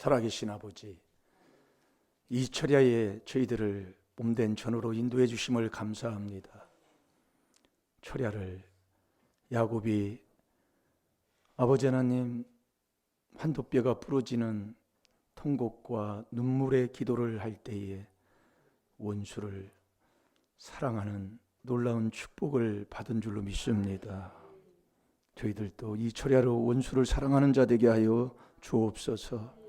살아계신 아버지, 이 철야에 저희들을 몸된 전으로 인도해 주심을 감사합니다. 철야를 야곱이 아버지 하나님 환도뼈가 부러지는 통곡과 눈물의 기도를 할 때에 원수를 사랑하는 놀라운 축복을 받은 줄로 믿습니다. 저희들도 이 철야로 원수를 사랑하는 자 되게 하여 주옵소서.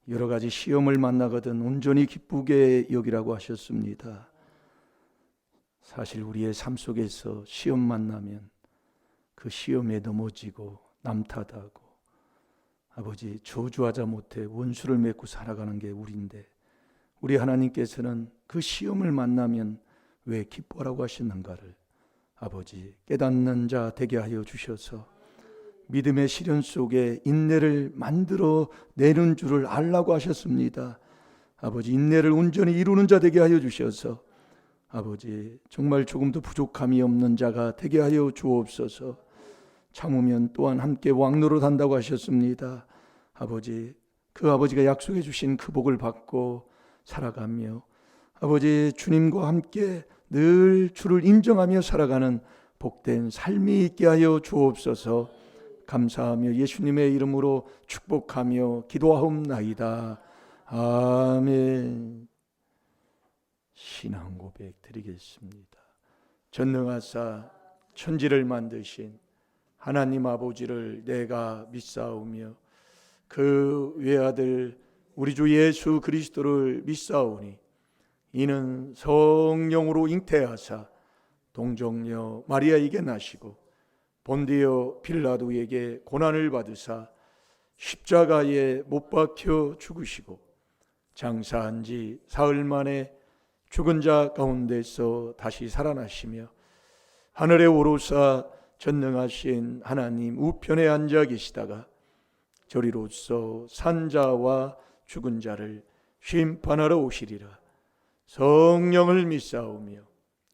여러 가지 시험을 만나거든 온전히 기쁘게 여기라고 하셨습니다. 사실 우리의 삶 속에서 시험 만나면 그 시험에 넘어지고 남탓하고 아버지 저주하자 못해 원수를 맺고 살아가는 게 우리인데, 우리 하나님께서는 그 시험을 만나면 왜 기뻐하라고 하시는가를 아버지 깨닫는 자 되게 하여 주셔서 믿음의 시련 속에 인내를 만들어 내는 줄을 알라고 하셨습니다. 아버지 인내를 온전히 이루는 자 되게 하여 주셔서 아버지 정말 조금도 부족함이 없는 자가 되게 하여 주옵소서. 참으면 또한 함께 왕노릇 한다고 하셨습니다. 아버지 그 아버지가 약속해 주신 그 복을 받고 살아가며 아버지 주님과 함께 늘 주를 인정하며 살아가는 복된 삶이 있게 하여 주옵소서. 감사하며 예수님의 이름으로 축복하며 기도하옵나이다. 아멘. 신앙 고백 드리겠습니다. 전능하사 천지를 만드신 하나님 아버지를 내가 믿사오며 그 외아들 우리 주 예수 그리스도를 믿사오니 이는 성령으로 잉태하사 동정녀 마리아에게 나시고 본디오 빌라도에게 고난을 받으사 십자가에 못 박혀 죽으시고 장사한 지 사흘 만에 죽은 자 가운데서 다시 살아나시며 하늘에 오르사 전능하신 하나님 우편에 앉아 계시다가 저리로서 산 자와 죽은 자를 심판하러 오시리라. 성령을 믿사오며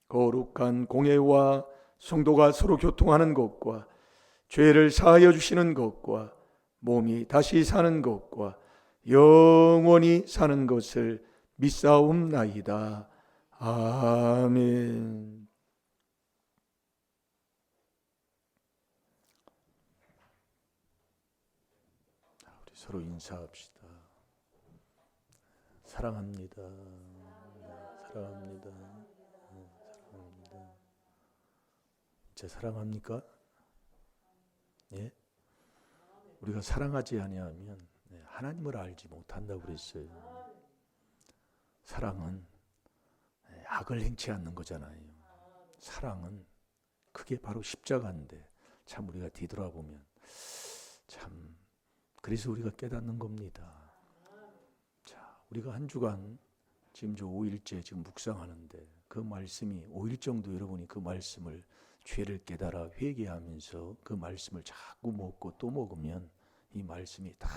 거룩한 공예와 성도가 서로 교통하는 것과 죄를 사하여 주시는 것과 몸이 다시 사는 것과 영원히 사는 것을 믿사옵나이다. 아멘. 우리 서로 인사합시다. 사랑합니다. 사랑합니다. 사랑합니다. 진짜 사랑합니까? 예? 우리가 사랑하지 아니하면 하나님을 알지 못한다고 그랬어요. 사랑은 악을 행치 않는 거잖아요. 사랑은 그게 바로 십자가인데 참 우리가 뒤돌아보면 참 그래서 우리가 깨닫는 겁니다. 자, 우리가 한 주간 지금 저 5일째 지금 묵상하는데 그 말씀이 5일 정도 여러분이 그 말씀을 죄를 깨달아 회개하면서 그 말씀을 자꾸 먹고 또 먹으면 이 말씀이 딱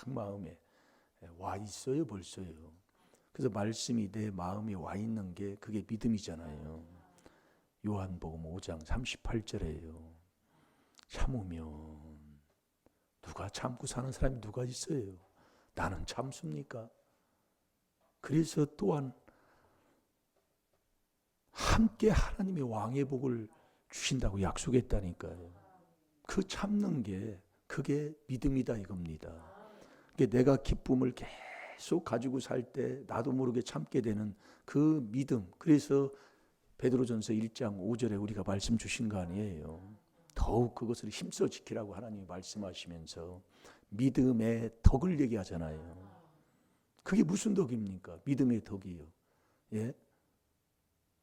마음에 와 있어요. 벌써요. 그래서 말씀이 내 마음에 와 있는 게 그게 믿음이잖아요. 요한복음 5장 38절에요. 참으면 누가 참고 사는 사람이 누가 있어요? 나는 참습니까? 그래서 또한 함께 하나님의 왕의 복을 주신다고 약속했다니까요. 그 참는 게 그게 믿음이다 이겁니다. 그러니까 내가 기쁨을 계속 가지고 살 때 나도 모르게 참게 되는 그 믿음. 그래서 베드로전서 1장 5절에 우리가 말씀 주신 거 아니에요. 더욱 그것을 힘써 지키라고 하나님이 말씀하시면서 믿음의 덕을 얘기하잖아요. 그게 무슨 덕입니까? 믿음의 덕이요. 예?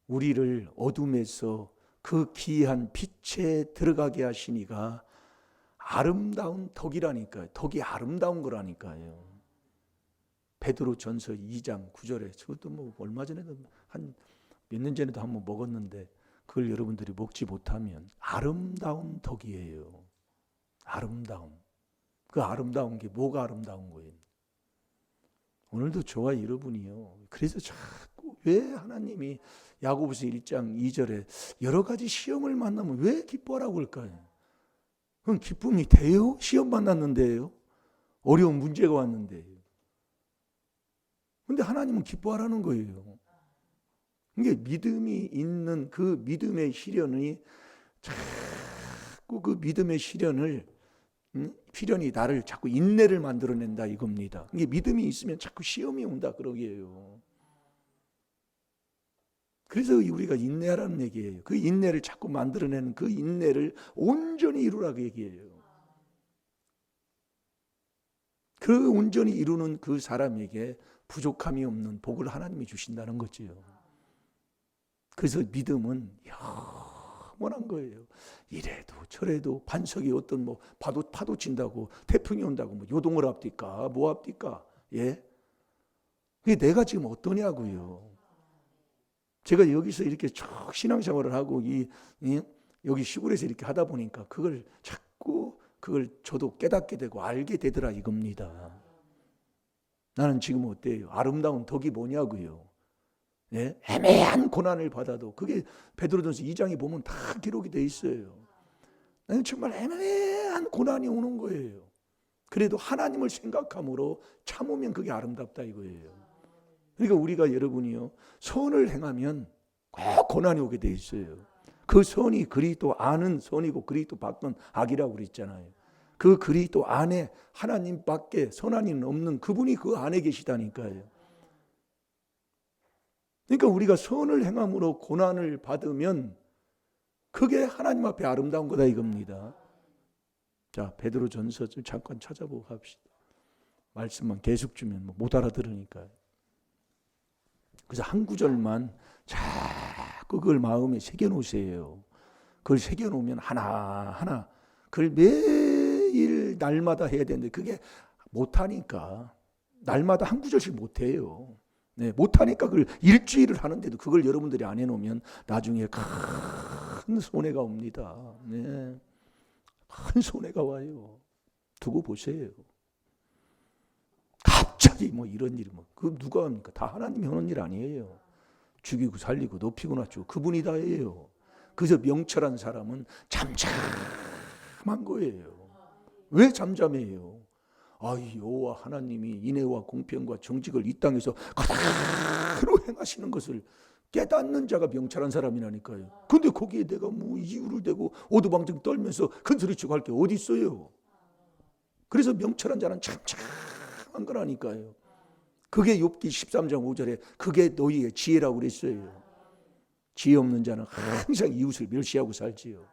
우리를 어둠에서 그 귀한 빛에 들어가게 하시니가 아름다운 덕이라니까요. 덕이 아름다운 거라니까요. 베드로전서 2장 9절에 저것도 뭐 얼마 전에도 한 몇 년 전에도 한번 먹었는데 그걸 여러분들이 먹지 못하면 아름다운 덕이에요. 아름다움. 그 아름다운 게 뭐가 아름다운 거예요? 오늘도 저와 여러분이요. 그래서 자꾸 왜 하나님이 야고보서 1장 2절에 여러 가지 시험을 만나면 왜 기뻐하라고 할까요? 그건 기쁨이 돼요? 시험 만났는데요. 어려운 문제가 왔는데요. 근데 하나님은 기뻐하라는 거예요. 이게 믿음이 있는 그 믿음의 시련이 자꾸 그 믿음의 시련이 나를 자꾸 인내를 만들어낸다 이겁니다. 이게 믿음이 있으면 자꾸 시험이 온다 그러기에요. 그래서 우리가 인내하라는 얘기예요. 그 인내를 자꾸 만들어내는 그 인내를 온전히 이루라고 얘기해요. 그 온전히 이루는 그 사람에게 부족함이 없는 복을 하나님이 주신다는 거지요. 그래서 믿음은 영원한 거예요. 이래도 저래도 반석이 어떤 뭐 파도 친다고 태풍이 온다고 뭐 요동을 합니까? 뭐 합니까? 예? 그게 내가 지금 어떠냐고요. 제가 여기서 이렇게 쭉 신앙생활을 하고 여기 시골에서 이렇게 하다 보니까 그걸 자꾸 저도 깨닫게 되고 알게 되더라 이겁니다. 나는 지금 어때요? 아름다운 덕이 뭐냐고요. 예? 애매한 고난을 받아도 그게 베드로전서 2장에 보면 다 기록이 돼 있어요. 나는 정말 애매한 고난이 오는 거예요. 그래도 하나님을 생각함으로 참으면 그게 아름답다 이거예요. 그러니까 우리가 여러분이요 선을 행하면 꼭 고난이 오게 돼 있어요. 그 선이 그리스도 아는 선이고 그리스도 밖은 악이라고 그랬잖아요. 그 그리스도 안에 하나님밖에 선한이는 없는 그분이 그 안에 계시다니까요. 그러니까 우리가 선을 행함으로 고난을 받으면 그게 하나님 앞에 아름다운 거다 이겁니다. 자, 베드로전서 좀 잠깐 찾아보고 합시다. 말씀만 계속 주면 못 알아들으니까요. 그래서 한 구절만 자꾸 그걸 마음에 새겨놓으세요. 그걸 새겨놓으면 하나하나 그걸 매일 날마다 해야 되는데 그게 못하니까 날마다 한 구절씩 못해요. 네, 못하니까 그걸 일주일을 하는데도 그걸 여러분들이 안 해놓으면 나중에 큰 손해가 옵니다. 네, 큰 손해가 와요. 두고 보세요. 갑자기 뭐 이런 일이 그 누가 합니까? 다 하나님이 하는 일 아니에요. 죽이고 살리고 높이고 낮추고 그분이 다 해요. 그래서 명철한 사람은 잠잠한 거예요. 왜 잠잠해요? 여호와 하나님이 인애와 공평과 정직을 이 땅에서 그대로 행하시는 것을 깨닫는 자가 명철한 사람이라니까요. 근데 거기에 내가 뭐 이유를 대고 오두방정 떨면서 큰소리치고 할 게 어디 있어요? 그래서 명철한 자는 참참한 거라니까요. 그게 욥기 13장 5절에 그게 너희의 지혜라고 그랬어요. 지혜 없는 자는 항상 이웃을 멸시하고 살지요.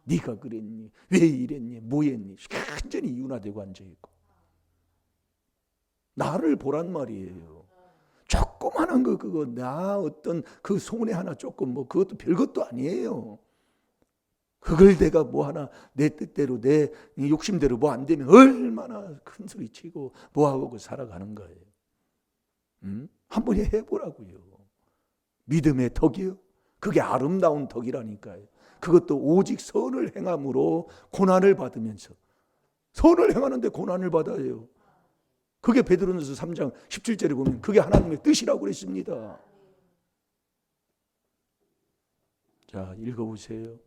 네가 그랬니? 왜 이랬니? 뭐 했니? 완전히 이윤화되고 앉아있고 나를 보란 말이에요. 조그만한 거 그거 나 어떤 그 손해 하나 조금 뭐 그것도 별것도 아니에요. 그걸 내가 뭐 하나 내 뜻대로 내 욕심대로 뭐 안 되면 얼마나 큰 소리 치고 뭐 하고 살아가는 거예요. 한번 해보라고요. 믿음의 덕이요. 그게 아름다운 덕이라니까요. 그것도 오직 선을 행함으로 고난을 받으면서 선을 행하는데 고난을 받아요. 그게 베드로전서 3장 17절에 보면 그게 하나님의 뜻이라고 그랬습니다. 자, 읽어보세요.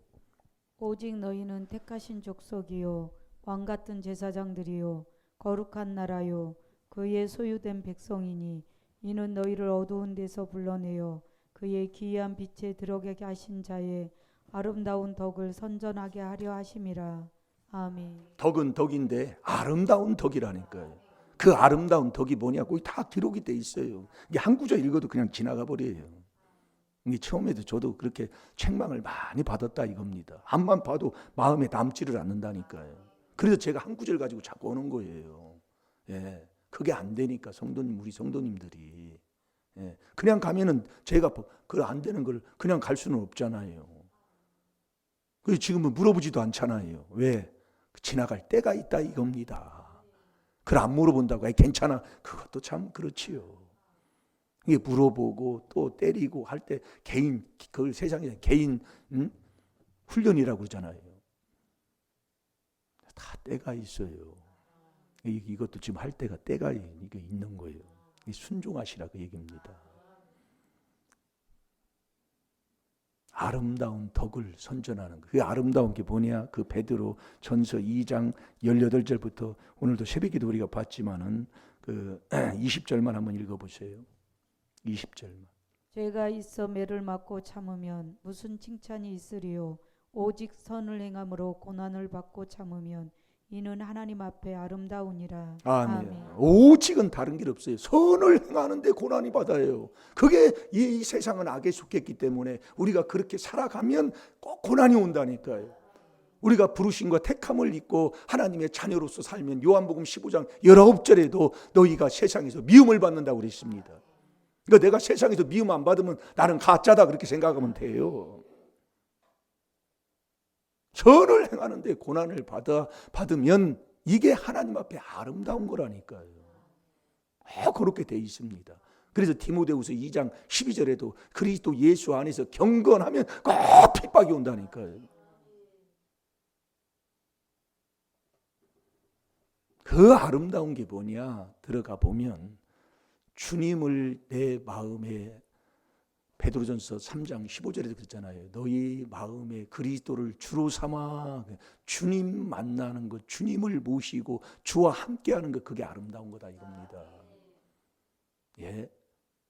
오직 너희는 택하신 족속이요 왕 같은 제사장들이요 거룩한 나라요 그의 소유된 백성이니 이는 너희를 어두운 데서 불러내어 그의 기이한 빛에 들어가게 하신 자의 아름다운 덕을 선전하게 하려 하심이라. 아멘. 덕은 덕인데 아름다운 덕이라니까요. 그 아름다운 덕이 뭐냐고 다 기록이 돼 있어요. 이게 한 구절 읽어도 그냥 지나가 버려요. 이게 처음에도 저도 그렇게 책망을 많이 받았다 이겁니다. 앞만 봐도 마음에 남지를 않는다니까요. 그래서 제가 한 구절 가지고 자꾸 오는 거예요. 예, 그게 안 되니까 우리 성도님들이 그냥 가면은 제가 그 안 되는 걸 그냥 갈 수는 없잖아요. 그래서 지금은 물어보지도 않잖아요. 왜? 지나갈 때가 있다 이겁니다. 그걸 안 물어본다고 괜찮아. 그것도 참 그렇지요. 이게 물어보고 또 때리고 할 때 개인 그걸 세상에 개인 훈련이라고 그러잖아요. 다 때가 있어요. 이것도 지금 할 때가 이게 있는 거예요. 순종하시라 그 얘기입니다. 아름다운 덕을 선전하는 거. 그 아름다운 게 뭐냐? 그 베드로 전서 2장 18절부터 오늘도 새벽기도 우리가 봤지만은 그 20절만 한번 읽어보세요. 20절만. 죄가 있어 매를 맞고 참으면 무슨 칭찬이 있으리요. 오직 선을 행함으로 고난을 받고 참으면 이는 하나님 앞에 아름다우니라. 아멘. 오직은 다른 길 없어요. 선을 행하는데 고난이 받아요. 그게 이 세상은 악에 속했기 때문에 우리가 그렇게 살아가면 꼭 고난이 온다니까요. 우리가 부르심과 택함을 입고 하나님의 자녀로서 살면 요한복음 15장 19절에도 너희가 세상에서 미움을 받는다고 그랬습니다. 그러니까 내가 세상에서 미움 안 받으면 나는 가짜다 그렇게 생각하면 돼요. 선을 행하는데 고난을 받으면 이게 하나님 앞에 아름다운 거라니까요. 그렇게 돼 있습니다. 그래서 디모데후서 2장 12절에도 그리스도 예수 안에서 경건하면 꼭 핍박이 온다니까요. 그 아름다운 게 뭐냐? 들어가 보면 주님을 내 마음에, 베드로전서 3장 15절에도 그랬잖아요. 너희 마음에 그리스도를 주로 삼아. 주님 만나는 것, 주님을 모시고 주와 함께하는 것, 그게 아름다운 거다 이겁니다. 예.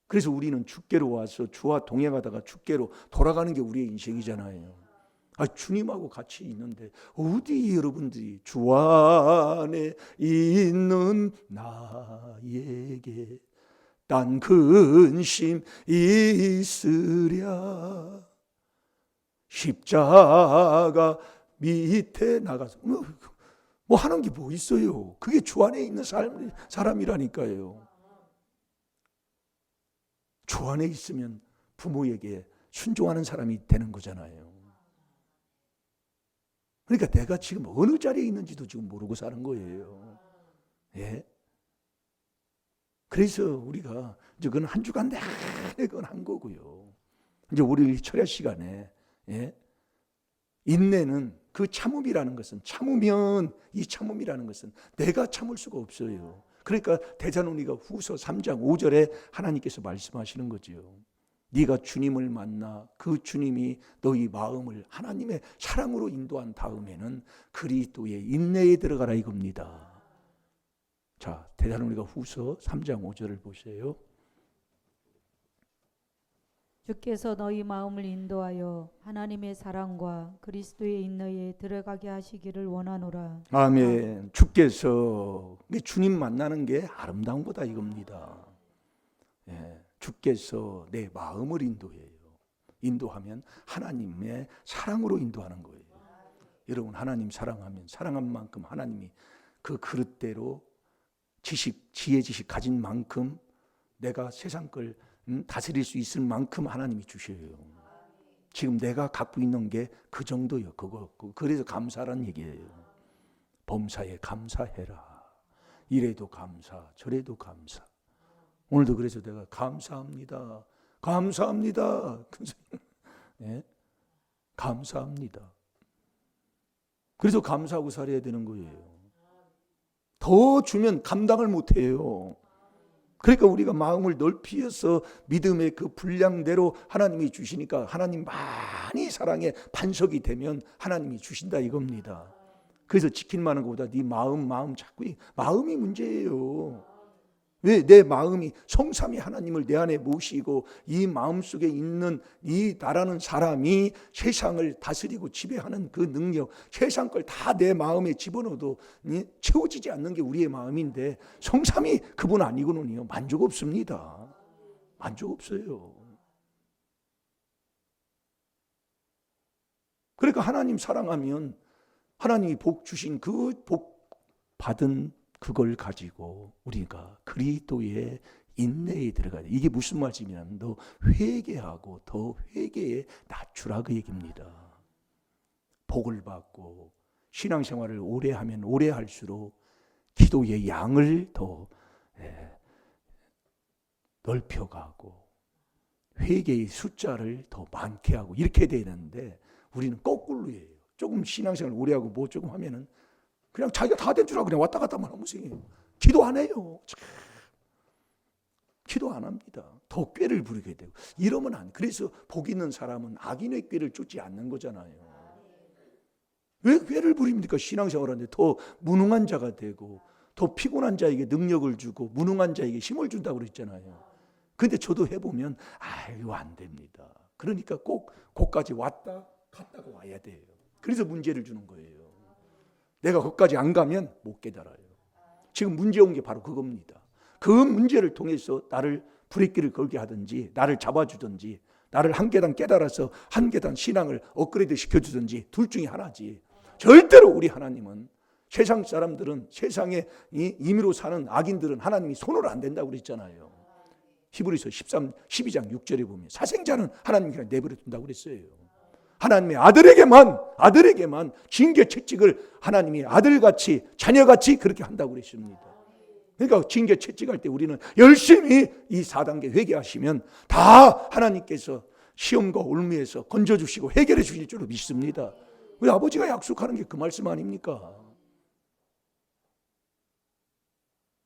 그래서 우리는 주께로 와서 주와 동행하다가 주께로 돌아가는 게 우리의 인생이잖아요. 주님하고 같이 있는데 어디 여러분들이 주 안에 있는 나에게 딴 근심 있으랴. 십자가 밑에 나가서 뭐 하는 게 뭐 있어요. 그게 주 안에 있는 사람이라니까요. 주 안에 있으면 부모에게 순종하는 사람이 되는 거잖아요. 그러니까 내가 지금 어느 자리에 있는지도 지금 모르고 사는 거예요. 예. 그래서 우리가 이제 그건 한 주간 내내 그건 한 거고요. 이제 우리 철야 시간에, 예. 인내는 그 참음이라는 것은, 참으면 이 참음이라는 것은 내가 참을 수가 없어요. 그러니까 데살로니가 후서 3장 5절에 하나님께서 말씀하시는 거죠. 네가 주님을 만나 그 주님이 너희 마음을 하나님의 사랑으로 인도한 다음에는 그리스도의 인내에 들어가라 이겁니다. 자, 데살로니가 후서 3장 5절을 보세요. 주께서 너희 마음을 인도하여 하나님의 사랑과 그리스도의 인내에 들어가게 하시기를 원하노라. 아멘. 주께서, 주님 만나는 게 아름다운 거다 이겁니다. 예, 주께서 내 마음을 인도해요. 인도하면 하나님의 사랑으로 인도하는 거예요. 여러분, 하나님 사랑하면 사랑한 만큼 하나님이 그 그릇대로 지혜 지식 가진 만큼 내가 세상 걸 다스릴 수 있을 만큼 하나님이 주셔요. 지금 내가 갖고 있는 게 그 정도요. 그거. 그래서 감사란 얘기예요. 범사에 감사해라. 이래도 감사, 저래도 감사. 오늘도 그래서 내가 감사합니다. 감사합니다. 예? 감사합니다. 그래서 감사하고 살아야 되는 거예요. 더 주면 감당을 못해요. 그러니까 우리가 마음을 넓히어서 믿음의 그 분량대로 하나님이 주시니까 하나님 많이 사랑에 반석이 되면 하나님이 주신다 이겁니다. 그래서 지킨 많은 것보다 네 마음 자꾸 마음이 문제예요. 왜? 내 마음이 성삼위 하나님을 내 안에 모시고 이 마음속에 있는 이 나라는 사람이 세상을 다스리고 지배하는 그 능력, 세상 걸 다 내 마음에 집어넣어도 채워지지 않는 게 우리의 마음인데 성삼위 그분 아니고는요 만족 없습니다. 만족 없어요. 그러니까 하나님 사랑하면 하나님이 복 주신 그 복 받은 그걸 가지고 우리가 그리스도의 인내에 들어가야 돼. 이게 무슨 말씀이냐면 너 회개하고 더 회개에 낮추라 그 얘기입니다. 복을 받고 신앙생활을 오래 하면 오래 할수록 기도의 양을 더 넓혀가고 회개의 숫자를 더 많게 하고 이렇게 되는데 우리는 거꾸로예요. 조금 신앙생활 오래 하고 뭐 조금 하면은 그냥 자기가 다 된 줄 알고 그냥 왔다 갔다만 하면서 기도 안 해요. 기도 안 합니다. 더 꾀를 부리게 되고 이러면 안. 그래서 복 있는 사람은 악인의 꾀를 쫓지 않는 거잖아요. 왜 꾀를 부립니까? 신앙생활하는데 더 무능한 자가 되고 더 피곤한 자에게 능력을 주고 무능한 자에게 힘을 준다고 그랬잖아요. 근데 저도 해보면 이거 안 됩니다. 그러니까 꼭 거기까지 왔다 갔다가 와야 돼요. 그래서 문제를 주는 거예요. 내가 거기까지 안 가면 못 깨달아요. 지금 문제 온 게 바로 그겁니다. 그 문제를 통해서 나를 브레이크를 걸게 하든지 나를 잡아주든지 나를 한 계단 깨달아서 한 계단 신앙을 업그레이드 시켜주든지 둘 중에 하나지. 절대로 우리 하나님은 세상 사람들은 세상에 임의로 사는 악인들은 하나님이 손으로 안 된다고 그랬잖아요. 히브리서 12장 6절에 보면 사생자는 하나님이 그냥 내버려 둔다고 그랬어요. 하나님의 아들에게만 징계 채찍을 하나님이 아들같이 자녀같이 그렇게 한다고 그랬습니다. 그러니까 징계 채찍할 때 우리는 열심히 이 4단계 회개하시면 다 하나님께서 시험과 올무에서 건져주시고 해결해 주실 줄로 믿습니다. 우리 아버지가 약속하는 게 그 말씀 아닙니까?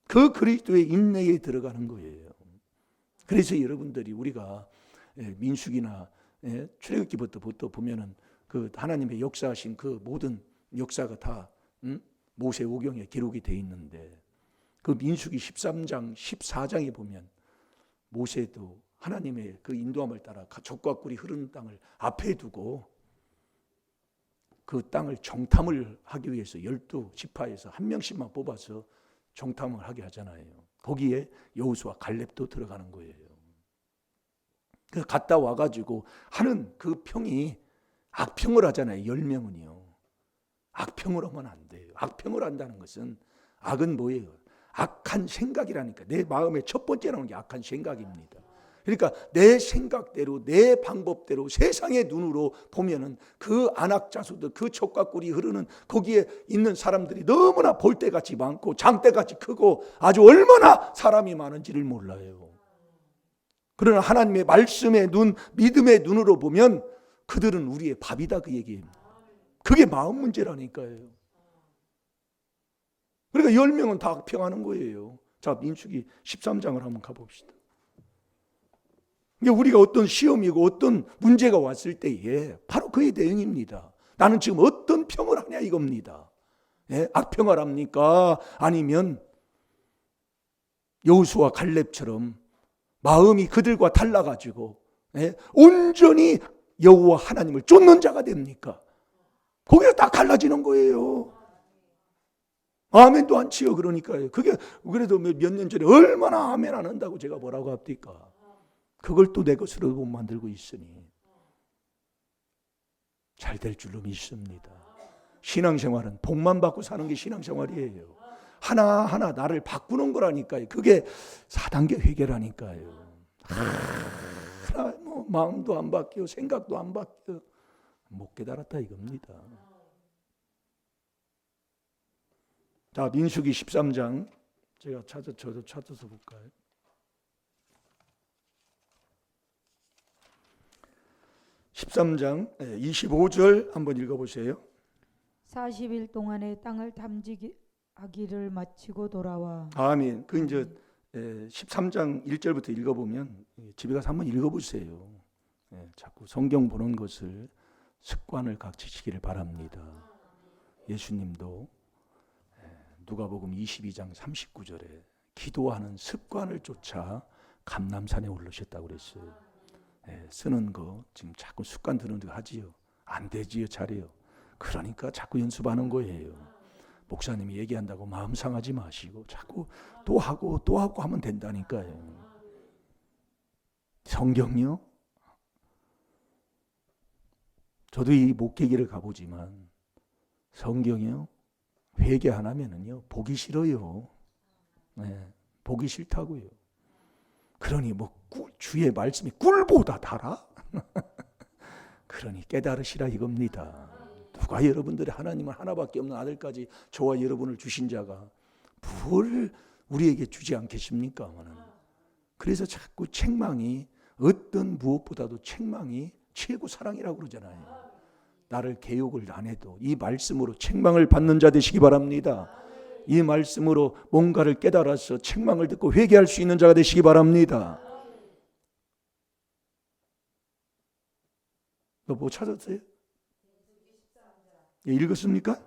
그 그리스도의 인내에 들어가는 거예요. 그래서 여러분들이 우리가 민수기나 출애굽기부터 보면은 그 하나님의 역사하신 그 모든 역사가 다 모세오경에 기록이 돼 있는데 그 민수기 13장 14장에 보면 모세도 하나님의 그 인도함을 따라 젖과 꿀이 흐르는 땅을 앞에 두고 그 땅을 정탐을 하기 위해서 12지파에서 한 명씩만 뽑아서 정탐을 하게 하잖아요. 거기에 여호수아 갈렙도 들어가는 거예요. 그래서 갔다 와가지고 하는 그 평이 악평을 하잖아요. 10명은요. 악평을 하면 안 돼요. 악평을 한다는 것은 악은 뭐예요? 악한 생각이라니까. 내 마음에 첫 번째 나오는 게 악한 생각입니다. 그러니까 내 생각대로 내 방법대로 세상의 눈으로 보면은 그 안악자수들 그 젖과 꿀이 흐르는 거기에 있는 사람들이 너무나 볼때같이 많고 장대같이 크고 아주 얼마나 사람이 많은지를 몰라요. 그러나 하나님의 말씀의 눈, 믿음의 눈으로 보면 그들은 우리의 밥이다 그 얘기입니다. 그게 마음 문제라니까요. 그러니까 10명은 다 악평하는 거예요. 자, 민수기 13장을 한번 가봅시다. 우리가 어떤 시험이고 어떤 문제가 왔을 때에 바로 그의 대응입니다. 나는 지금 어떤 평을 하냐 이겁니다. 악평을 합니까? 아니면 여호수아 갈렙처럼 마음이 그들과 달라가지고 온전히 여호와 하나님을 쫓는 자가 됩니까? 거기가 딱 갈라지는 거예요. 아멘도 안 치요. 그러니까요. 그게 그래도 몇 년 전에 얼마나 아멘 안 한다고 제가 뭐라고 합니까? 그걸 또 내 것으로 못 만들고 있으니 잘 될 줄로 믿습니다. 신앙생활은 복만 받고 사는 게 신앙생활이에요. 하나하나 나를 바꾸는 거라니까요. 그게 4단계 회개라니까요. 뭐 마음도 안 바뀌어 생각도 안 바뀌어 못 깨달았다 이겁니다. 자, 민수기 13장 제가 저도 찾아서 볼까요? 13장 25절 한번 읽어보세요. 40일 동안에 땅을 탐지하기를 마치고 돌아와. 아멘. 그 이제 13장 1절부터 읽어보면 집에 가서 한번 읽어보세요. 자꾸 성경 보는 것을 습관을 갖추시기를 바랍니다. 예수님도 누가복음 22장 39절에 기도하는 습관을 쫓아 감람산에 오르셨다고 그랬어요. 쓰는 거 지금 자꾸 습관 드는 거 하지요. 안 되지요. 잘해요. 그러니까 자꾸 연습하는 거예요. 목사님이 얘기한다고 마음 상하지 마시고 자꾸 또 하고 하면 된다니까요. 성경요? 저도 이 목회기를 가보지만 성경이요? 회개 안 하면은요 보기 싫어요. 보기 싫다고요. 그러니 뭐 주의 말씀이 꿀보다 달아? 그러니 깨달으시라 이겁니다. 누가 여러분들이 하나님을 하나밖에 없는 아들까지 저와 여러분을 주신 자가 뭘 우리에게 주지 않겠습니까? 그래서 자꾸 책망이 어떤 무엇보다도 책망이 최고 사랑이라고 그러잖아요. 나를 개욕을 안 해도 이 말씀으로 책망을 받는 자 되시기 바랍니다. 이 말씀으로 뭔가를 깨달아서 책망을 듣고 회개할 수 있는 자가 되시기 바랍니다. 너 뭐 찾았어요? 읽었습니까?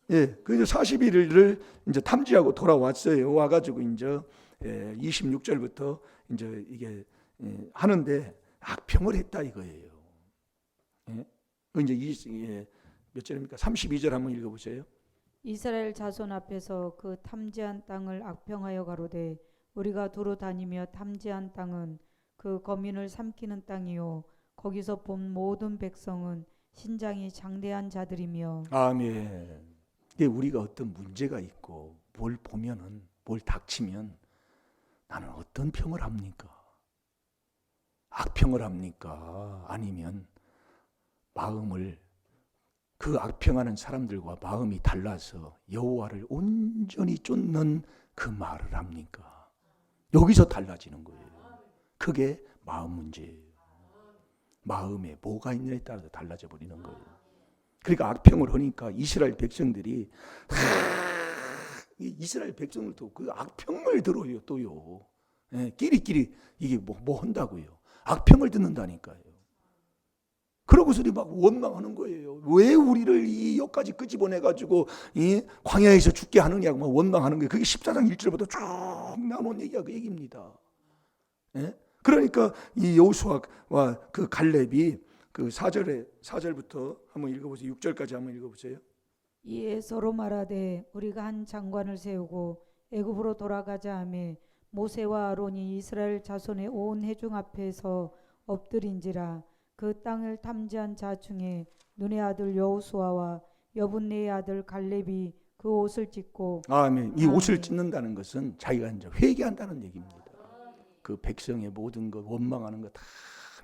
예, 그 40일을 이제 탐지하고 돌아왔어요. 와가지고 이제 26절부터 이제 이게 하는데 악평을 했다 이거예요. 예? 이제 몇 절입니까? 32절 한번 읽어보세요. 이스라엘 자손 앞에서 그 탐지한 땅을 악평하여 가로되 우리가 두루 다니며 탐지한 땅은 그 거민을 삼키는 땅이요 거기서 본 모든 백성은 신장이 장대한 자들이며. 아멘. 이게 우리가 어떤 문제가 있고 뭘 보면은 뭘 닥치면 나는 어떤 평을 합니까? 악평을 합니까? 아니면 마음을 그 악평하는 사람들과 마음이 달라서 여호와를 온전히 쫓는 그 말을 합니까? 여기서 달라지는 거예요. 그게 마음 문제예요. 마음에 뭐가 있느냐에 따라서 달라져 버리는 거예요. 그러니까 악평을 하니까 이스라엘 백성들이 이스라엘 백성들도 그 악평을 들어요. 또요. 끼리끼리 이게 뭐 한다고요. 악평을 듣는다니까요. 그러고서는 막 원망하는 거예요. 왜 우리를 이 여기까지 끄집어내가지고 이 광야에서 죽게 하느냐고 막 원망하는 거예요. 그게 14장 1절부터 쭉 나온 얘기가 그 얘기입니다. 그러니까 이 여호수아와 그 갈렙이 그 4절부터 한번 읽어보세요. 6절까지 한번 읽어보세요. 이에 서로 말하되 우리가 한 장관을 세우고 애굽으로 돌아가자 하며 모세와 아론이 이스라엘 자손의 온 회중 앞에서 엎드린지라. 그 땅을 탐지한 자 중에 눈의 아들 여호수아와 여분네의 아들 갈렙이 그 옷을 찢고. 아멘. 이 옷을 찢는다는 것은 자기가 이제 회개한다는 얘기입니다. 그 백성의 모든 것 원망하는 거 다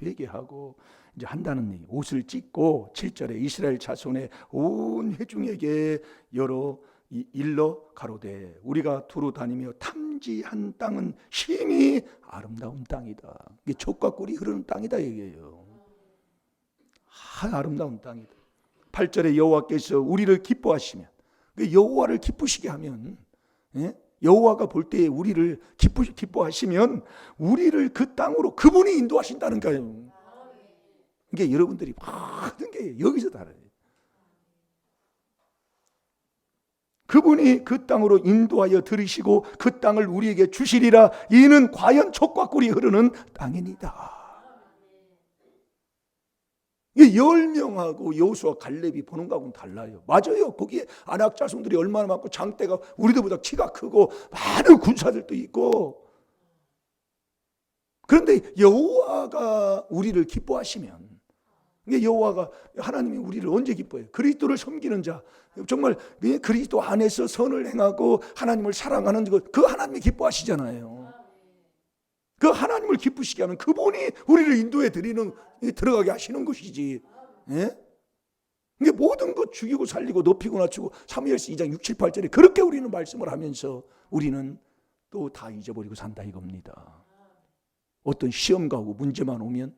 회개하고 이제 한다는 얘기. 옷을 찢고 7절에 이스라엘 자손의 온 회중에게 여러 일러 가로되 우리가 두루 다니며 탐지한 땅은 심히 아름다운 땅이다. 이게 젖과 꿀이 흐르는 땅이다 얘기예요. 아름다운 땅이다. 8절에 여호와께서 우리를 기뻐하시면, 여호와를 기쁘시게 하면, 여호와가 볼 때에 우리를 기뻐하시면 우리를 그 땅으로 그분이 인도하신다는 거예요. 이게 여러분들이 모든 게 여기서 달라요. 그분이 그 땅으로 인도하여 들이시고 그 땅을 우리에게 주시리라. 이는 과연 젖과 꿀이 흐르는 땅이니다. 10명하고 여호수아 갈렙이 보는 거하고는 달라요. 맞아요. 거기에 아낙 자손들이 얼마나 많고 장대가 우리들보다 키가 크고 많은 군사들도 있고. 그런데 여호와가 우리를 기뻐하시면, 여호와가 하나님이 우리를 언제 기뻐해요? 그리스도를 섬기는 자, 정말 그리스도 안에서 선을 행하고 하나님을 사랑하는 그 하나님이 기뻐하시잖아요. 그 하나님을 기쁘시게 하는 그분이 우리를 인도해 드리는, 들어가게 하시는 것이지. 이게 모든 것 죽이고 살리고 높이고 낮추고 사무엘서 2장 6, 7, 8절에 그렇게 우리는 말씀을 하면서 우리는 또 다 잊어버리고 산다 이겁니다. 어떤 시험가 오고 문제만 오면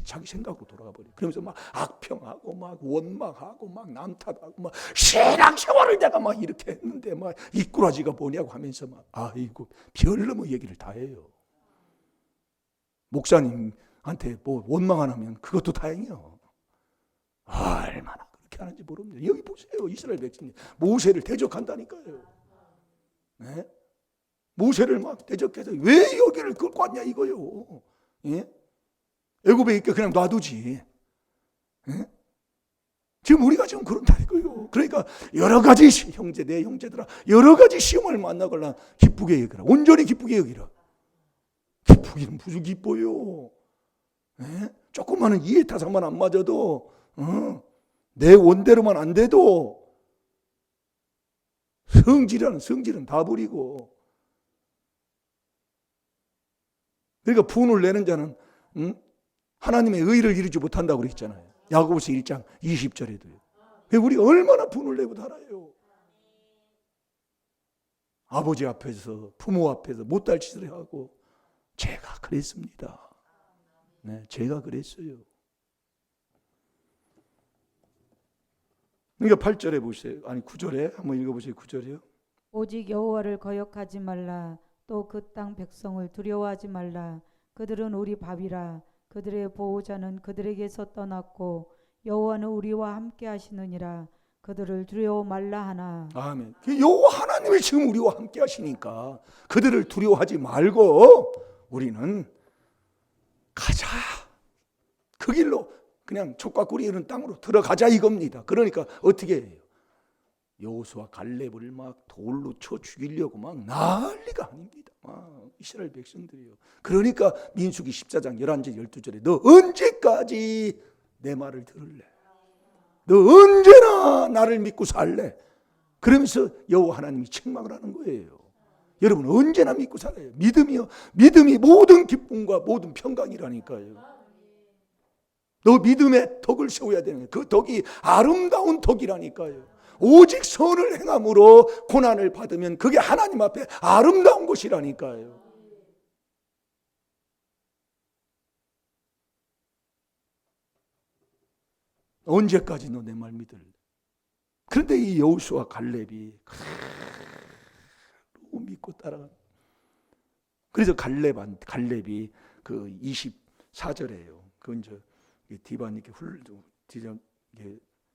자기 생각으로 돌아가 버려. 그러면서 막 악평하고 막 원망하고 막 남탓하고 막 신앙생활을 내가 막 이렇게 했는데 막 이 꾸라지가 뭐냐고 하면서 막 아이고 별놈의 얘기를 다 해요. 목사님한테 뭐 원망 안 하면 그것도 다행이요. 얼마나 그렇게 하는지 모릅니다. 여기 보세요. 이스라엘 백성이 모세를 대적한다니까요. 모세를 막 대적해서 왜 여기를 끌고 왔냐 이거요. 애굽에 있게 그냥 놔두지. 지금 우리가 지금 그런다니까요. 그러니까 여러 가지 내 형제들아 여러 가지 시험을 만나걸라 기쁘게 여기라. 온전히 기쁘게 여기라. 기쁘기는 무슨 기뻐요. 조그마한 이해타산만 안 맞아도 내 원대로만 안 돼도 성질은 다 버리고. 그러니까 분을 내는 자는 하나님의 의를 이루지 못한다고 그랬잖아요. 야고보서 1장 20절에도요. 우리가 얼마나 분을 내고 살아요. 아버지 앞에서 부모 앞에서 못할 짓을 하고. 제가 그랬습니다. 제가 그랬어요. 그러니까 8절에 보세요. 아니 9절에 한번 읽어보세요. 9절이요. 오직 여호와를 거역하지 말라. 또 그 땅 백성을 두려워하지 말라. 그들은 우리 밥이라. 그들의 보호자는 그들에게서 떠났고 여호와는 우리와 함께 하시느니라. 그들을 두려워 말라 하나. 아멘. 여호와 하나님이 지금 우리와 함께 하시니까 그들을 두려워하지 말고 우리는 가자. 그 길로 그냥 족과 꿀이 흐르는 땅으로 들어가자 이겁니다. 그러니까 어떻게 해요? 여호수아 갈렙을 막 돌로 쳐 죽이려고 막 난리가 아닙니다. 이스라엘 백성들이요. 그러니까 민수기 14장 11절 12절에 너 언제까지 내 말을 들을래? 너 언제나 나를 믿고 살래? 그러면서 여호와 하나님이 책망을 하는 거예요. 여러분 언제나 믿고 살아요. 믿음이요. 믿음이 모든 기쁨과 모든 평강이라니까요. 너 믿음의 덕을 세워야 되는 거예요. 그 덕이 아름다운 덕이라니까요. 오직 선을 행함으로 고난을 받으면 그게 하나님 앞에 아름다운 것이라니까요. 언제까지 너 내 말 믿을래? 그런데 이 여호수아 갈렙이 믿고 따라가. 그래서 갈렙이 그 24절에요. 그건 저 디반 이렇게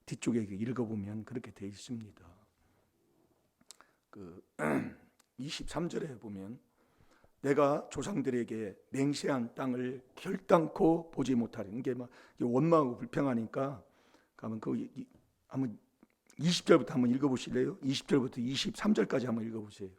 뒤쪽에 읽어보면 그렇게 되어 있습니다. 그 23절에 보면 내가 조상들에게 맹세한 땅을 결단코 보지 못하리는 게 막 원망하고 불평하니까 가면 그 한번 20절부터 한번 읽어보실래요? 20절부터 23절까지 한번 읽어보세요.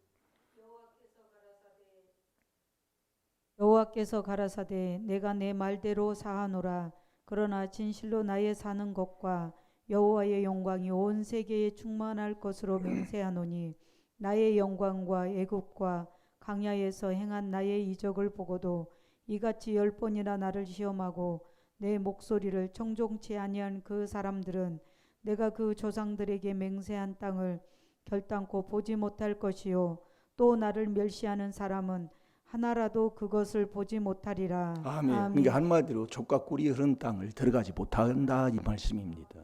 여호와께서 가라사대 내가 내 말대로 사하노라. 그러나 진실로 나의 사는 것과 여호와의 영광이 온 세계에 충만할 것으로 맹세하노니 나의 영광과 애굽과 강야에서 행한 나의 이적을 보고도 이같이 10번이나 나를 시험하고 내 목소리를 청종치 아니한 그 사람들은 내가 그 조상들에게 맹세한 땅을 결단코 보지 못할 것이요 또 나를 멸시하는 사람은 하나라도 그것을 보지 못하리라. 아멘. 아멘. 그러니까 한마디로 족과 꿀이 흐르는 땅을 들어가지 못한다 이 말씀입니다.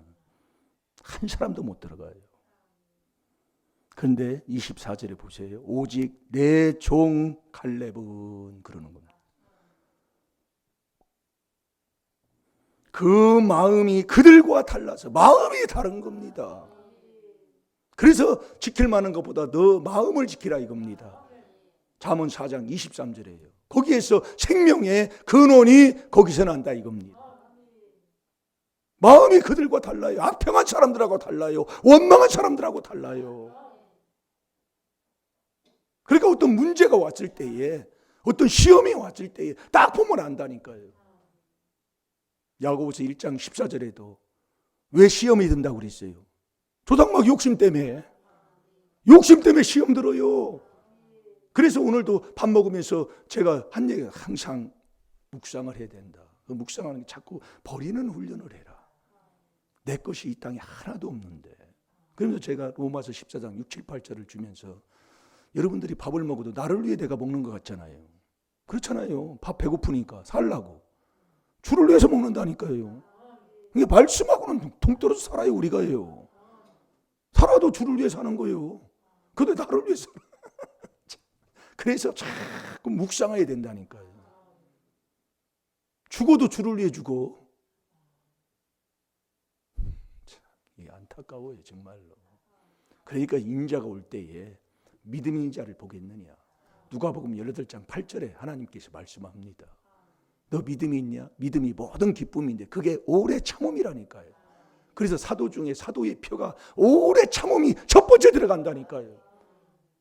한 사람도 못 들어가요. 그런데 24절에 보세요. 오직 내 종 갈렙은 그러는 겁니다. 그 마음이 그들과 달라서 마음이 다른 겁니다. 그래서 지킬 만한 것보다 너 마음을 지키라 이겁니다. 잠언 4장 23절이에요. 거기에서 생명의 근원이 거기서 난다 이겁니다. 마음이 그들과 달라요. 악평한 사람들하고 달라요. 원망한 사람들하고 달라요. 그러니까 어떤 문제가 왔을 때에 어떤 시험이 왔을 때에 딱 보면 안다니까요. 야고보서 1장 14절에도 왜 시험이 든다고 그랬어요? 조상막 욕심 때문에 시험 들어요. 그래서 오늘도 밥 먹으면서 제가 한 얘기가 항상 묵상을 해야 된다. 그 묵상하는 게 자꾸 버리는 훈련을 해라. 내 것이 이 땅에 하나도 없는데. 그러면서 제가 로마서 14장 6, 7, 8절을 주면서 여러분들이 밥을 먹어도 나를 위해 내가 먹는 것 같잖아요. 그렇잖아요. 밥 배고프니까 살라고. 주를 위해서 먹는다니까요. 이게 말씀하고는 동떨어져 살아요 우리가요. 살아도 주를 위해 사는 거예요. 근데 나를 위해서 그래서 자꾸 묵상해야 된다니까요. 죽어도 주를 위해 죽어. 참, 이게 안타까워요 정말로. 그러니까 인자가 올 때에 믿음의 자를 보겠느냐. 누가복음 18장 8절에 하나님께서 말씀합니다. 너 믿음이 있냐? 믿음이 모든 기쁨인데 그게 오래 참음이라니까요. 그래서 사도 중에 사도의 표가 오래 참음이 첫 번째 들어간다니까요.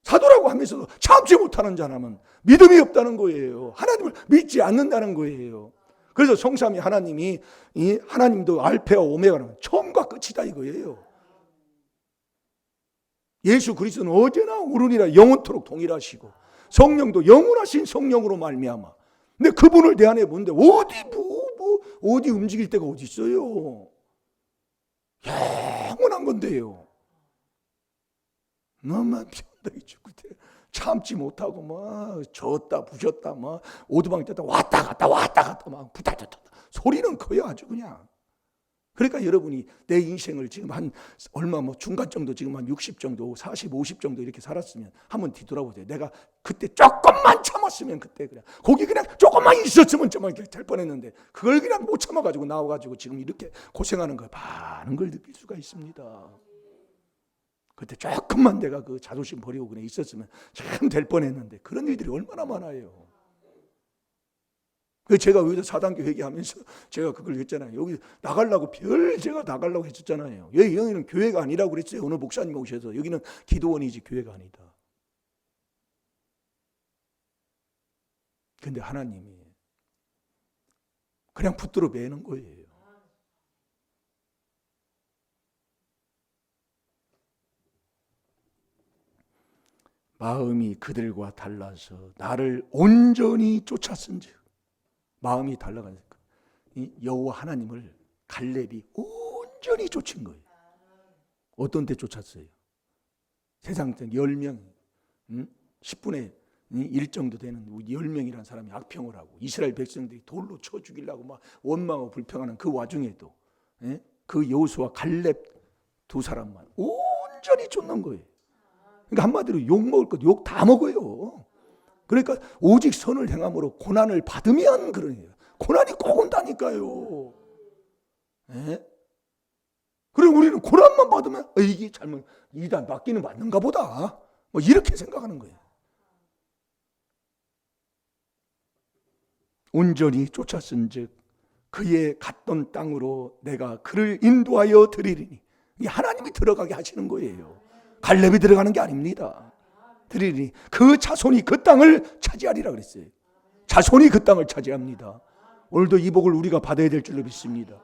사도라고 하면서도 참지 못하는 자라면 믿음이 없다는 거예요. 하나님을 믿지 않는다는 거예요. 그래서 성삼위 하나님이 하나님도 알파와 오메가는 처음과 끝이다 이거예요. 예수 그리스도는 어제나 오늘이나 영원토록 동일하시고 성령도 영원하신 성령으로 말미암아. 근데 그분을 내 안에 보는데 어디 움직일 데가 어디 있어요? 영원한 건데요. 너만 편하게 죽을 때 참지 못하고 막 졌다 부셨다 막 오두방 떴다 왔다 갔다 막 부다졌다 소리는 커요 아주 그냥. 그러니까 여러분이 내 인생을 지금 한 얼마 뭐 중간 정도 지금 한 60 정도 40, 50 정도 이렇게 살았으면 한번 뒤돌아보세요. 내가 그때 조금만 참았으면 그때 그냥 거기 그냥 조금만 있었으면 정말 될 뻔했는데 그걸 그냥 못 참아가지고 나와가지고 지금 이렇게 고생하는 거 많은 걸 느낄 수가 있습니다. 그때 조금만 내가 그 자존심 버리고 그냥 있었으면 참 될 뻔했는데 그런 일들이 얼마나 많아요. 제가 여기서 4단계 회개하면서 제가 그걸 했잖아요. 여기 나가려고 제가 나가려고 했었잖아요. 여기는 교회가 아니라고 그랬어요. 오늘 목사님 오셔서 여기는 기도원이지 교회가 아니다. 근데 하나님이 그냥 붙들어 매는 거예요. 마음이 그들과 달라서 나를 온전히 쫓았은즉 마음이 달라가니까 이 여호와 하나님을 갈렙이 온전히 쫓은 거예요. 어떤 때 쫓았어요? 세상 10명 10분의 1 정도 되는 10명이라는 사람이 악평을 하고 이스라엘 백성들이 돌로 쳐 죽이려고 막 원망하고 불평하는 그 와중에도 그 여호수아 갈렙 두 사람만 온전히 쫓는 거예요. 그러니까 한마디로 욕 먹을 것 욕 다 먹어요. 그러니까 오직 선을 행함으로 고난을 받으면 그러네요. 고난이 꼭 온다니까요. 그래 우리는 고난만 받으면 이게 잘못 이단 맞기는 맞는가 보다. 뭐 이렇게 생각하는 거예요. 온전히 쫓았은즉 그의 갔던 땅으로 내가 그를 인도하여 드리리니 이게 하나님이 들어가게 하시는 거예요. 갈렙이 들어가는 게 아닙니다. 드리리니 그 자손이 그 땅을 차지하리라 그랬어요. 자손이 그 땅을 차지합니다. 오늘도 이 복을 우리가 받아야 될 줄로 믿습니다.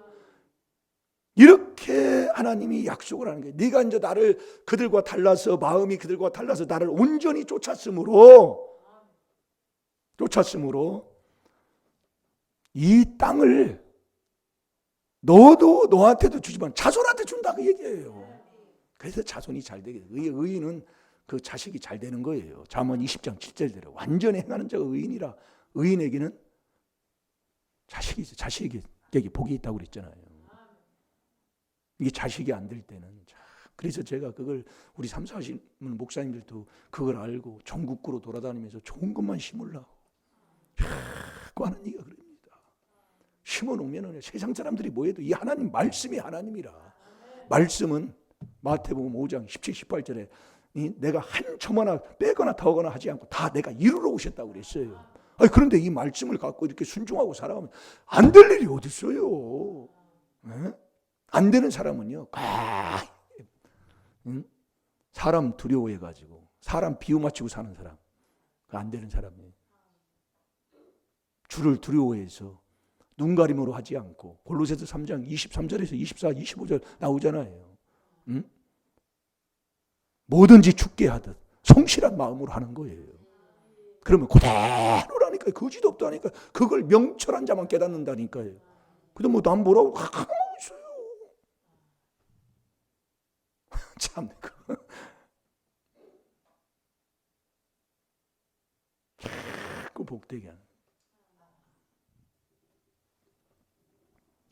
이렇게 하나님이 약속을 하는 거예요. 네가 이제 나를 그들과 달라서 마음이 그들과 달라서 나를 온전히 쫓았으므로 이 땅을 너도 너한테도 주지만 자손한테 준다 그 얘기예요. 그래서 자손이 잘 되게 의인은 그 자식이 잘 되는 거예요. 잠언 20장 7절대로 완전히 행하는 자가 의인이라 의인에게는 자식이 있어요. 자식에게 복이 있다고 그랬잖아요. 이게 자식이 안 될 때는 그래서 제가 그걸 우리 3, 40 목사님들도 그걸 알고 전국구로 돌아다니면서 좋은 것만 심으려고 자꾸 하는 얘기가 그럽니다. 심어놓으면 세상 사람들이 뭐해도 이 하나님 말씀이 하나님이라. 말씀은 마태복음 5장 17, 18절에 내가 한 점 하나 빼거나 더하거나 하지 않고 다 내가 이루러 오셨다고 그랬어요. 그런데 이 말씀을 갖고 이렇게 순종하고 살아가면 안 될 일이 어디 있어요. 안 되는 사람은요 사람 두려워해가지고 사람 비유 맞추고 사는 사람 안 되는 사람이에요. 주를 두려워해서 눈가림으로 하지 않고 골로새서 3장 23절에서 24, 25절 나오잖아요. 뭐든지 죽게 하듯 성실한 마음으로 하는 거예요. 그러면 그대로라니까요. 거짓 없다니까. 그걸 명철한 자만 깨닫는다니까요. 근데 뭐 남 뭐라고 가만히 있어요. 참 자꾸 복되게 하는.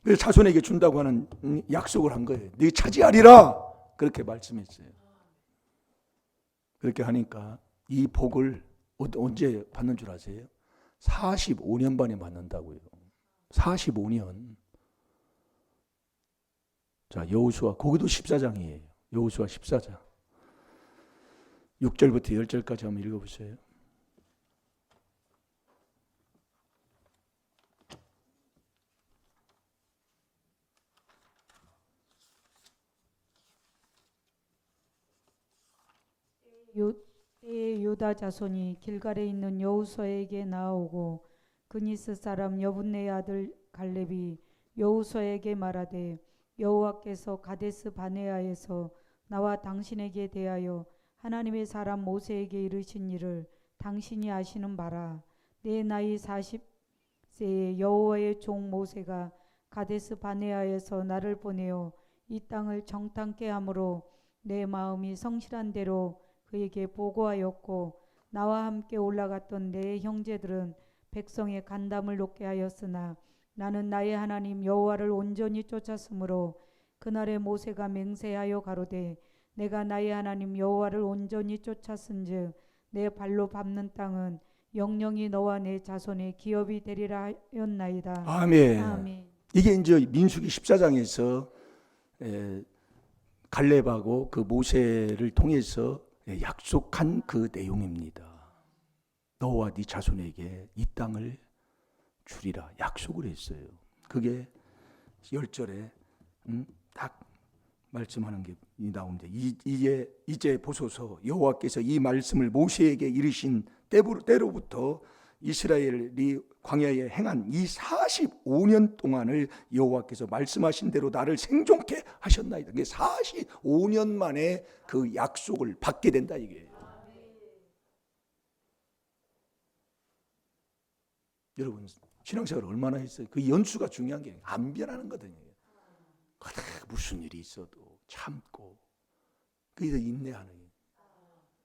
그래서 자손에게 준다고 하는 약속을 한 거예요. 네 차지하리라 그렇게 말씀했어요. 그렇게 하니까 이 복을 언제 받는 줄 아세요? 45년 만에 받는다고요. 45년. 자, 여호수아 거기도 14장이에요. 여호수아 14장 6절부터 10절까지 한번 읽어보세요. 때에 유다 자손이 길갈에 있는 여호수아에게 나오고 그니스 사람 여분네의 아들 갈렙이 여호수아에게 말하되 여호와께서 가데스 바네아에서 나와 당신에게 대하여 하나님의 사람 모세에게 이르신 일을 당신이 아시는 바라. 내 나이 40세에 여호와의 종 모세가 가데스 바네아에서 나를 보내어 이 땅을 정탐케 함으로 내 마음이 성실한 대로 그에게 보고하였고 나와 함께 올라갔던 내 형제들은 백성의 간담을 높게 하였으나 나는 나의 하나님 여호와를 온전히 쫓았으므로 그날에 모세가 맹세하여 가로되 내가 나의 하나님 여호와를 온전히 쫓았은즉 내 발로 밟는 땅은 영영이 너와 내 자손의 기업이 되리라 하였나이다. 아멘. 아멘. 이게 이제 민수기 14장에서 갈렙하고 그 모세를 통해서 약속한 그 내용입니다. 너와 네 자손에게 이 땅을 주리라 약속을 했어요. 그게 10절에 딱 말씀하는 게 나옵니다. 이제 보소서 여호와께서 이 말씀을 모세에게 이르신 때로부터 이스라엘이 광야에 행한 이 45년 동안을 여호와께서 말씀하신 대로 나를 생존케 하셨나이다. 이게 45년 만에 그 약속을 받게 된다 이게. 여러분 신앙생활 얼마나 했어요? 그 연수가 중요한 게 안 변하는 거거든요. 무슨 일이 있어도 참고 그래서 인내하는 거예요.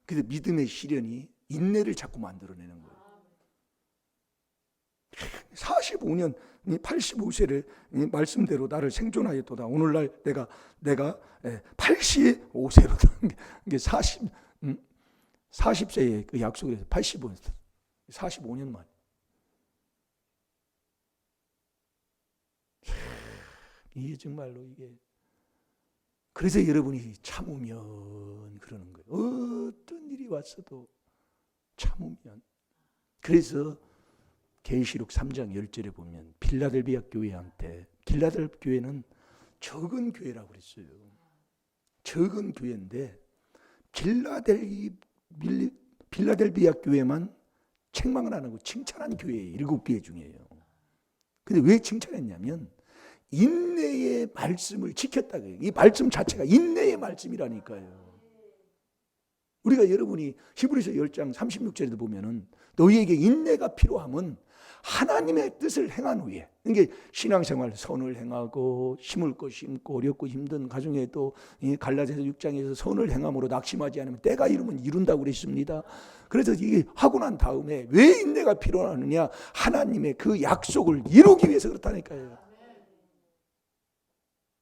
그래서 믿음의 시련이 인내를 자꾸 만들어내는 거예요. 45년 85세를 말씀대로 나를 생존하였도다. 오늘날 내가 85세로 이게 40세에 그 약속을 해서 45년 만. 이게 정말로 이게 그래서 여러분이 참으면 그러는 거예요. 어떤 일이 왔어도 참으면. 그래서 계시록 3장 10절에 보면 필라델비아 교회한테 필라델비아 교회는 적은 교회라고 그랬어요. 적은 교회인데 필라델비아 교회만 책망을 안 하고 칭찬한 교회예요. 7교회 중에요. 근데 왜 칭찬했냐면 인내의 말씀을 지켰다. 이 말씀 자체가 인내의 말씀이라니까요. 우리가 여러분이 히브리서 10장 36절에도 보면은 너희에게 인내가 필요함은 하나님의 뜻을 행한 후에, 이게 신앙생활 선을 행하고 심을 거 심고 어렵고 힘든 가정에도 갈라디아서 6장에서 선을 행함으로 낙심하지 않으면 때가 이르면 이룬다고 그랬습니다. 그래서 이게 하고 난 다음에 왜 인내가 필요하느냐? 하나님의 그 약속을 이루기 위해서 그렇다니까요.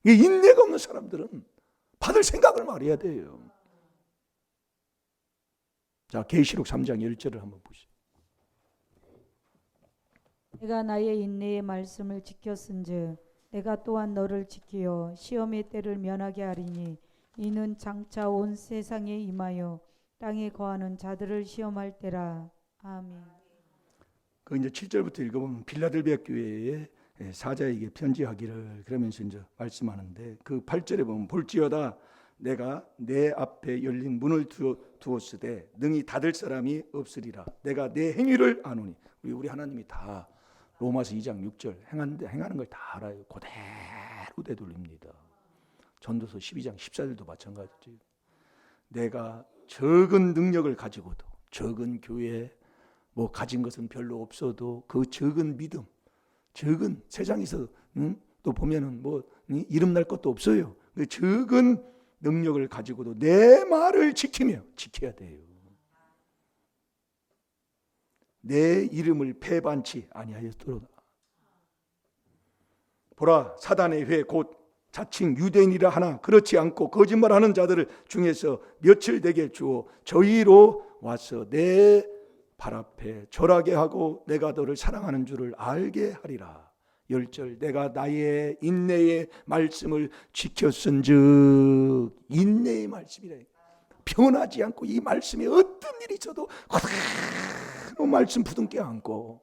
인내가 없는 사람들은 받을 생각을 말해야 돼요. 자, 계시록 3장 1절을 한번 보시죠. 내가 나의 인내의 말씀을 지켰은즉 내가 또한 너를 지키어 시험의 때를 면하게 하리니 이는 장차 온 세상에 임하여 땅에 거하는 자들을 시험할 때라. 아멘. 그 이제 7절부터 읽어보면 빌라델비아 교회에 사자에게 편지하기를 그러면서 이제 말씀하는데 그 8절에 보면 볼지어다 내가 내 앞에 열린 문을 두었으되 능히 닫을 사람이 없으리라. 내가 내 행위를 아노니. 우리 하나님이 다 로마서 2장 6절 행하는 걸 다 알아요. 그대로 되돌립니다. 전도서 12장 14절도 마찬가지죠. 내가 적은 능력을 가지고도 적은 교회 뭐 가진 것은 별로 없어도 그 적은 믿음, 적은 세상에서 또 보면은 뭐 이름 날 것도 없어요. 그 적은 능력을 가지고도 내 말을 지켜야 돼요. 내 이름을 배반치 아니하였도다. 보라 사단의 회 곧 자칭 유대인이라 하나 그렇지 않고 거짓말하는 자들을 중에서 며칠 되게 주어 저희로 와서 내 발 앞에 절하게 하고 내가 너를 사랑하는 줄을 알게 하리라. 10절 내가 나의 인내의 말씀을 지켰은즉 인내의 말씀이라. 변하지 않고 이 말씀에 어떤 일이 있어도 그대로 말씀 부둥켜 안고,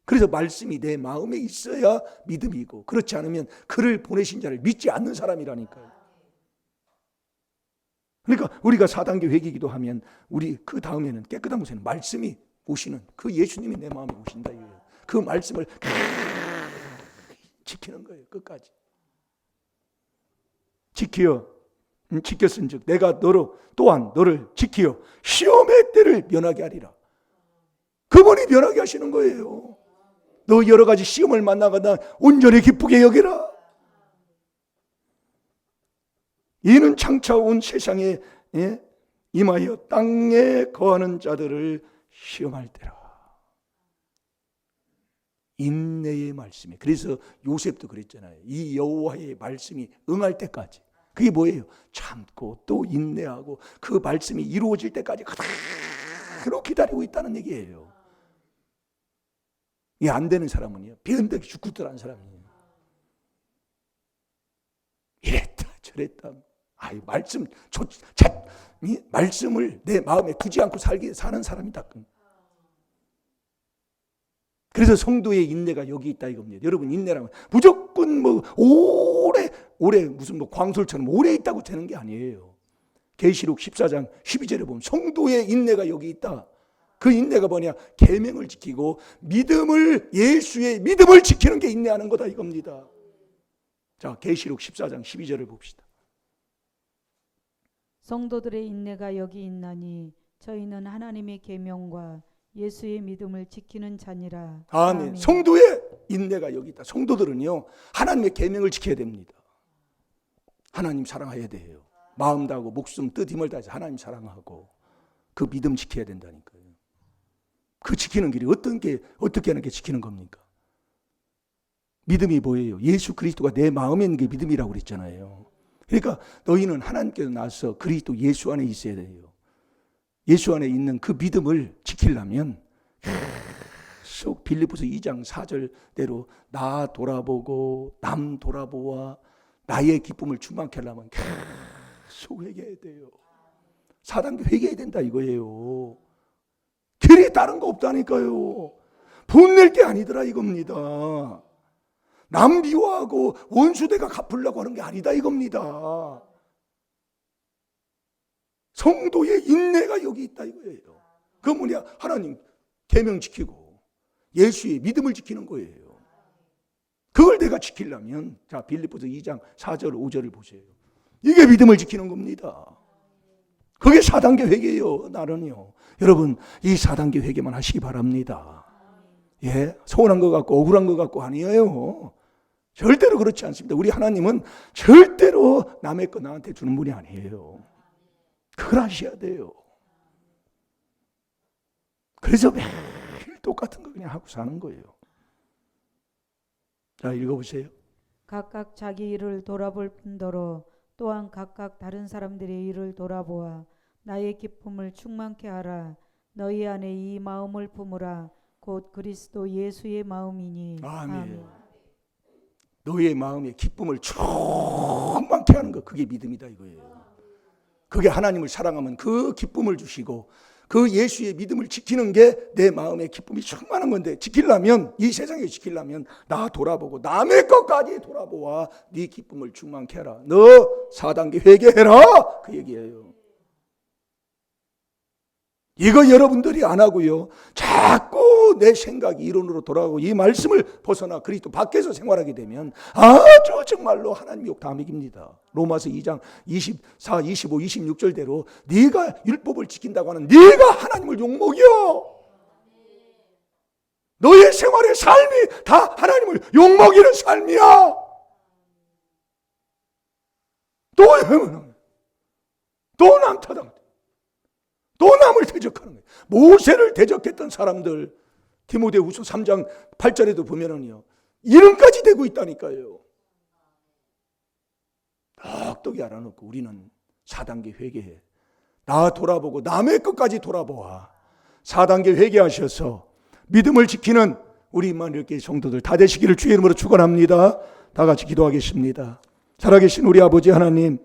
그래서 말씀이 내 마음에 있어야 믿음이고 그렇지 않으면 그를 보내신 자를 믿지 않는 사람이라니까요. 그러니까 우리가 4단계 회개기도 하면 우리 그 다음에는 깨끗한 곳에는 말씀이 오시는 그 예수님이 내 마음에 오신다 이거예요. 그 말씀을 지키는 거예요. 끝까지 지켰은즉 내가 또한 너를 지키어 시험의 때를 면하게 하리라. 그분이 면하게 하시는 거예요. 너 여러 가지 시험을 만나거나 온전히 기쁘게 여기라. 이는 장차 온 세상에 임하여 땅에 거하는 자들을 시험할 때라. 인내의 말씀이. 그래서 요셉도 그랬잖아요. 이 여호와의 말씀이 응할 때까지. 그게 뭐예요? 참고 또 인내하고 그 말씀이 이루어질 때까지 그대로 기다리고 있다는 얘기예요. 이게 안 되는 사람은요, 변덕이 죽구들한 사람이에요. 이랬다 저랬다. 아이, 말씀을 내 마음에 두지 않고 사는 사람이다. 그래서 성도의 인내가 여기 있다 이겁니다. 여러분, 인내라면 무조건 뭐 오래 무슨 뭐 광솔처럼 오래 있다고 되는 게 아니에요. 계시록 14장 12절에 보면 성도의 인내가 여기 있다. 그 인내가 뭐냐? 계명을 지키고 예수의 믿음을 지키는 게 인내하는 거다 이겁니다. 자, 계시록 14장 12절을 봅시다. 성도들의 인내가 여기 있나니 저희는 하나님의 계명과 예수의 믿음을 지키는 자니라. 아멘. 성도의 인내가 여기 있다. 성도들은요, 하나님의 계명을 지켜야 됩니다. 하나님 사랑해야 돼요. 마음 다하고 목숨 뜻 힘을 다해서 하나님 사랑하고 그 믿음 지켜야 된다니까요. 그 지키는 길이 어떻게 하는 게 지키는 겁니까? 믿음이 뭐예요? 예수 그리스도가 내 마음에 있는 게 믿음이라고 그랬잖아요. 그러니까 너희는 하나님께서 나서 그리스도 예수 안에 있어야 돼요. 예수 안에 있는 그 믿음을 지키려면 계속 빌립보서 2장 4절대로 나 돌아보고 남 돌아보아 나의 기쁨을 충만케 하려면 계속 회개해야 돼요. 4단계 회개해야 된다 이거예요. 길이 다른 거 없다니까요. 분낼 게 아니더라 이겁니다. 남 미워하고 원수대가 갚으려고 하는 게 아니다 이겁니다. 성도의 인내가 여기 있다 이거예요. 그 뭐냐? 하나님 계명 지키고 예수의 믿음을 지키는 거예요. 그걸 내가 지키려면 자, 빌립보서 2장 4절 5절을 보세요. 이게 믿음을 지키는 겁니다. 그게 4단계 회개예요. 나는요. 여러분, 이 4단계 회개만 하시기 바랍니다. 예, 서운한 것 같고 억울한 것 같고 아니에요. 절대로 그렇지 않습니다. 우리 하나님은 절대로 남의 거 나한테 주는 분이 아니에요. 그걸 하셔야 돼요. 그래서 매일 똑같은 거 그냥 하고 사는 거예요. 자, 읽어보세요. 각각 자기 일을 돌아볼 뿐더러 또한 각각 다른 사람들의 일을 돌아보아 나의 기쁨을 충만케 하라. 너희 안에 이 마음을 품으라. 곧 그리스도 예수의 마음이니. 아멘. 너의 마음에 기쁨을 충만케 하는 거, 그게 믿음이다 이거예요. 그게 하나님을 사랑하면 그 기쁨을 주시고 그 예수의 믿음을 지키는 게 내 마음의 기쁨이 충만한 건데, 지키려면, 이 세상에 지키려면 나 돌아보고 남의 것까지 돌아보아 네 기쁨을 충만케 해라. 너 4단계 회개해라 그 얘기예요. 이거 여러분들이 안 하고요, 자꾸 내 생각이 이론으로 돌아가고 이 말씀을 벗어나 그리스도 밖에서 생활하게 되면 아주 정말로 하나님 욕 다 먹입니다. 로마서 2장 24, 25, 26절대로 네가 율법을 지킨다고 하는 네가 하나님을 욕먹여. 너의 생활의 삶이 다 하나님을 욕먹이는 삶이야. 또 남타당, 또 남을 대적하는 거예요. 모세를 대적했던 사람들, 디모데후서 3장 8절에도 보면은요, 이름까지 되고 있다니까요. 똑똑히 알아놓고 우리는 4단계 회개해. 나 돌아보고 남의 것까지 돌아보아 4단계 회개하셔서 믿음을 지키는 우리 임마누엘 성도들 다 되시기를 주의 이름으로 축원합니다. 다 같이 기도하겠습니다. 살아계신 우리 아버지 하나님,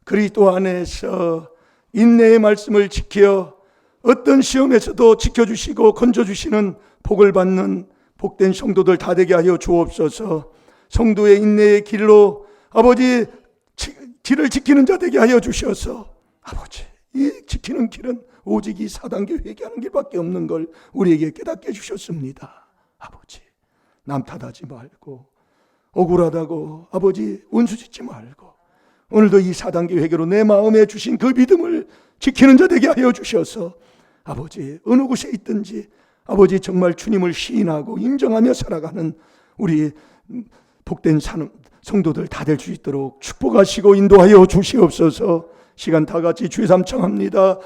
그리스도 안에서 인내의 말씀을 지켜 어떤 시험에서도 지켜주시고 건져주시는 복을 받는 복된 성도들 다 되게 하여 주옵소서. 성도의 인내의 길로 아버지 길을 지키는 자 되게 하여 주셔서 아버지, 이 지키는 길은 오직 이 4단계 회개하는 길밖에 없는 걸 우리에게 깨닫게 해주셨습니다. 아버지, 남 탓하지 말고 억울하다고 아버지 원수짓지 말고 오늘도 이 4단계 회개로 내 마음에 주신 그 믿음을 지키는 자 되게 하여 주셔서 아버지, 어느 곳에 있든지 아버지 정말 주님을 시인하고 인정하며 살아가는 우리 복된 성도들 다 될 수 있도록 축복하시고 인도하여 주시옵소서. 시간 다 같이 주의 삼창합니다.